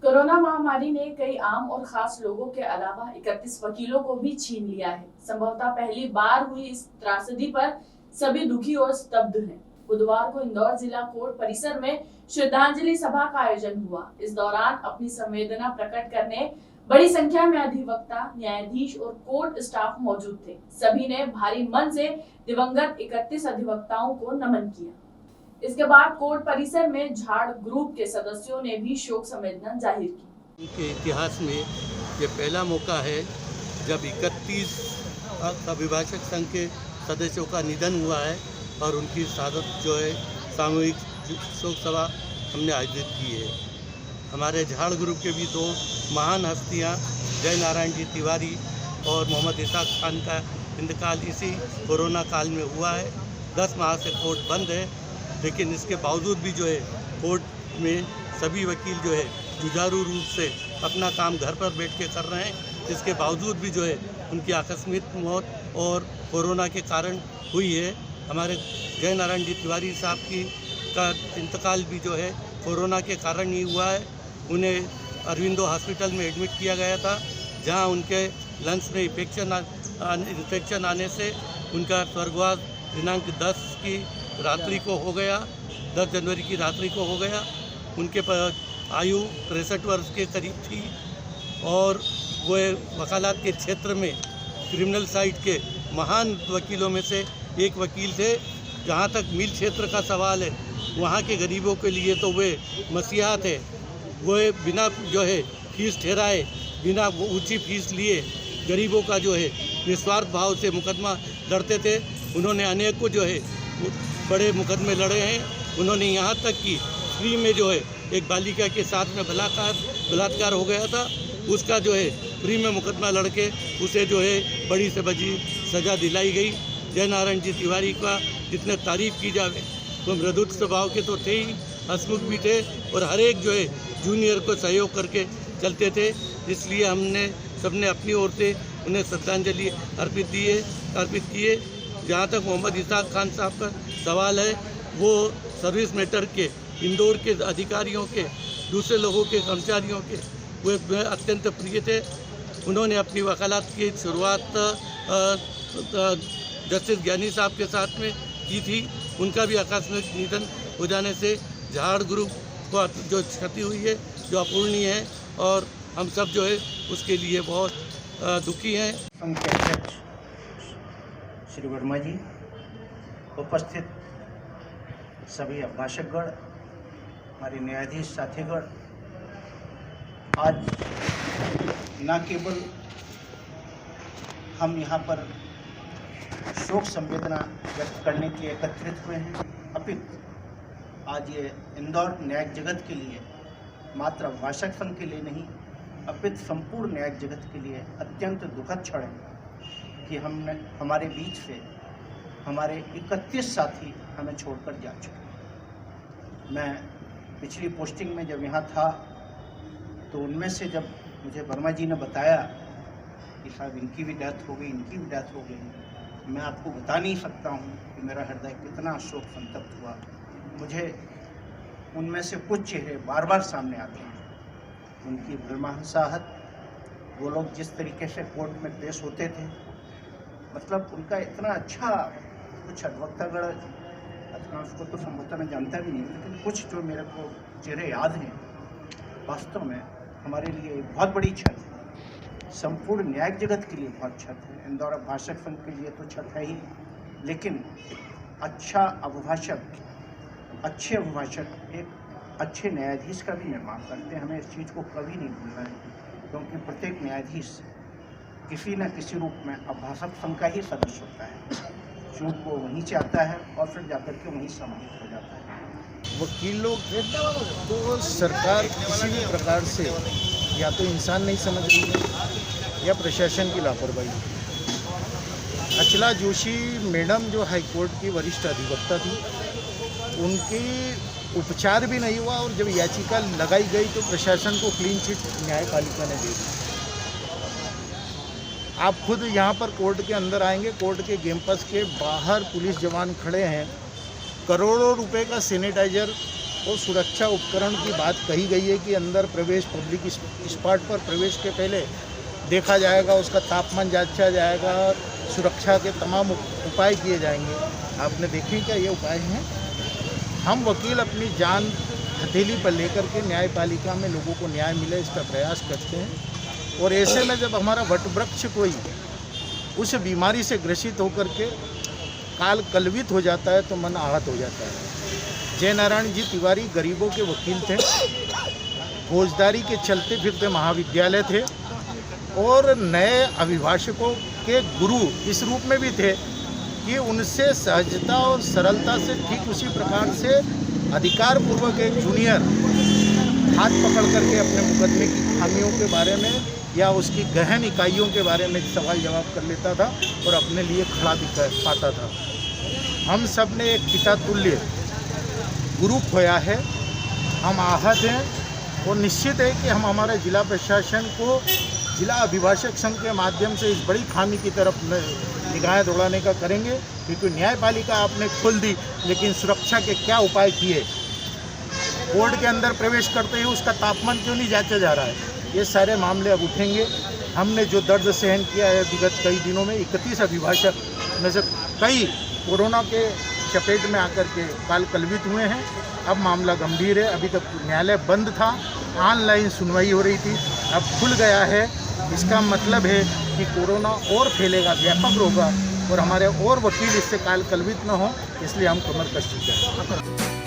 Corona महामारी ने कई आम और खास लोगों के अलावा 31 वकीलों को भी छीन लिया है। संभवतः पहली बार हुई इस त्रासदी पर सभी दुखी और स्तब्ध हैं। बुधवार को इंदौर जिला कोर्ट परिसर में श्रद्धांजलि सभा का आयोजन हुआ। इस दौरान अपनी संवेदना प्रकट करने बड़ी संख्या में अधिवक्ता, न्यायाधीश और कोर्ट स्टाफ मौजूद थे। सभी ने भारी मन से दिवंगत 31 अधिवक्ताओं को नमन किया। इसके बाद कोर्ट परिसर में झाड़ ग्रुप के सदस्यों ने भी शोक संवेदना जाहिर की। उनके इतिहास में ये पहला मौका है जब 31 अभिभाषक संघ के सदस्यों का निधन हुआ है और उनकी शहादत जो है सामूहिक शोक सभा हमने आयोजित की है। हमारे झाड़ ग्रुप के भी दो महान हस्तियां जय नारायण जी तिवारी और मोहम्मद इसाक खान का इंतकाल इसी कोरोना काल में हुआ है। 10 माह से कोर्ट बंद है, लेकिन इसके बावजूद भी जो है कोर्ट में सभी वकील जो है जुझारू रूप से अपना काम घर पर बैठ के कर रहे हैं। इसके बावजूद भी जो है उनकी आकस्मिक मौत और कोरोना के कारण हुई है। हमारे जय नारायण जी तिवारी साहब का इंतकाल भी जो है कोरोना के कारण ही हुआ है। उन्हें अरविंदो हॉस्पिटल में एडमिट किया गया था, जहां उनके लंग्स में इन्फेक्शन आने से उनका स्वर्गवास दिनांक 10 की रात्रि को हो गया, 10 जनवरी की रात्रि को हो गया। उनके आयु 63 वर्ष के करीब थी और वो वकालत के क्षेत्र में क्रिमिनल साइड के महान वकीलों में से एक वकील थे। जहाँ तक मिल क्षेत्र का सवाल है, वहाँ के गरीबों के लिए तो वे मसीहा थे। वो बिना जो है फीस ठहराए, बिना ऊंची फीस लिए गरीबों का जो है निस्वार्थ भाव से मुकदमा लड़ते थे। उन्होंने अनेकों जो है बड़े मुकदमे लड़े हैं। उन्होंने यहाँ तक कि फ्री में जो है एक बालिका के साथ में बलात्कार हो गया था, उसका जो है फ्री में मुकदमा लड़के उसे जो है बड़ी से बड़ी सज़ा दिलाई गई। जय नारायण जी तिवारी का जितने तारीफ़ की जावे तो मृदुत स्वभाव के तो थे ही, हंसमुख भी थे और हर एक जो है जूनियर को सहयोग करके चलते थे। इसलिए हमने सबने अपनी ओर से उन्हें श्रद्धांजलि अर्पित किए। जहाँ तक मोहम्मद इसाक खान साहब का सवाल है, वो सर्विस मैटर के इंदौर के अधिकारियों के, दूसरे लोगों के, कर्मचारियों के वे अत्यंत प्रिय थे। उन्होंने अपनी वकालत की शुरुआत जस्टिस ज्ञानी साहब के साथ में की थी। उनका भी आकस्मिक निधन हो जाने से झाड़ ग्रुप को जो क्षति हुई है, जो अपूर्णीय है और हम सब जो है उसके लिए बहुत दुखी हैं। संघ के अध्यक्ष श्री वर्मा जी, उपस्थित सभी अभिभाषकगण, हमारे न्यायाधीश साथीगण, आज न केवल हम यहाँ पर शोक संवेदना व्यक्त करने के लिए एकत्रित हुए हैं, अपितु आज ये इंदौर न्यायिक जगत के लिए, मात्र अभिभाषक संघ के लिए नहीं, अपितु संपूर्ण न्यायिक जगत के लिए अत्यंत दुखद क्षण है कि हमारे बीच से हमारे 31 साथी हमें छोड़कर जा चुके। मैं पिछली पोस्टिंग में जब यहाँ था तो उनमें से जब मुझे वर्मा जी ने बताया कि साहब इनकी भी डेथ हो गई, इनकी भी डेथ हो गई, मैं आपको बता नहीं सकता हूँ कि मेरा हृदय कितना शोक संतप्त हुआ। मुझे उनमें से कुछ चेहरे बार बार सामने आते हैं। उनकी भरमाहसाहत, वो लोग जिस तरीके से कोर्ट में पेश होते थे, मतलब उनका इतना अच्छा, कुछ अधिवक्तागण अधिकांश को तो संभवतः मैं जानता भी नहीं, लेकिन कुछ जो मेरे को चेहरे याद हैं, वास्तव में हमारे लिए बहुत बड़ी क्षत है। संपूर्ण न्यायिक जगत के लिए बहुत क्षत है। इंदौर अभिभाषक संघ के लिए तो क्षत है ही, लेकिन अच्छा अभिभाषक, अच्छे अभिभाषक एक अच्छे न्यायाधीश का भी निर्माण करते हैं। हमें इस चीज़ को कभी नहीं भूलना है, क्योंकि प्रत्येक न्यायाधीश किसी न किसी रूप में अभिभाषक संघ का ही सदस्य होता है। चूक वो वहीं से आता है और फिर जाकर के वहीं सम्मिलित हो जाता है। वकीलों को सरकार किसी भी प्रकार से या तो इंसान नहीं समझ रही है या प्रशासन की लापरवाही। अचला जोशी मैडम जो हाईकोर्ट की वरिष्ठ अधिवक्ता थी, उनकी उपचार भी नहीं हुआ और जब याचिका लगाई गई तो प्रशासन को क्लीन चिट न्यायपालिका ने दे दी। आप खुद यहाँ पर कोर्ट के अंदर आएंगे, कोर्ट के कैंपस के बाहर पुलिस जवान खड़े हैं, करोड़ों रुपए का सैनिटाइजर और सुरक्षा उपकरण की बात कही गई है कि अंदर प्रवेश पब्लिक स्पॉट पर प्रवेश के पहले देखा जाएगा, उसका तापमान जांचा जाएगा, सुरक्षा के तमाम उपाय किए जाएंगे। आपने देखे क्या ये उपाय हैं? हम वकील अपनी जान हथेली पर लेकर के न्यायपालिका में लोगों को न्याय मिले इसका प्रयास करते हैं। और ऐसे में जब हमारा वटवृक्ष कोई उस बीमारी से ग्रसित होकर के काल कलवित हो जाता है तो मन आहत हो जाता है। जयनारायण जी तिवारी गरीबों के वकील थे, फौजदारी के चलते फिरते महाविद्यालय थे और नए अभिभाषकों के गुरु इस रूप में भी थे कि उनसे सहजता और सरलता से ठीक उसी प्रकार से अधिकारपूर्वक एक जूनियर हाथ पकड़ करके अपने मुकदमे की खामियों के बारे में या उसकी गहन इकाइयों के बारे में सवाल जवाब कर लेता था और अपने लिए खड़ा भी कर पाता था। हम सब ने एक पिता तुल्य गुरु खोया है, हम आहत हैं और निश्चित है कि हम हमारे जिला प्रशासन को जिला अभिभाषक संघ के माध्यम से इस बड़ी खामी की तरफ निगाहें दौड़ाने का करेंगे, क्योंकि न्यायपालिका आपने खोल दी लेकिन सुरक्षा के क्या उपाय किए? कोर्ट के अंदर प्रवेश करते ही उसका तापमान क्यों नहीं जांचा जा रहा है? ये सारे मामले अब उठेंगे। हमने जो दर्द सहन किया है विगत कई दिनों में, 31 अभिभाषक में से कई कोरोना के चपेट में आकर के काल कलवित हुए हैं। अब मामला गंभीर है। अभी तक न्यायालय बंद था, ऑनलाइन सुनवाई हो रही थी, अब खुल गया है। इसका मतलब है कि कोरोना और फैलेगा, व्यापक होगा और हमारे और वकील इससे काल कलवित न हो, इसलिए हम कमर कस चुके हैं।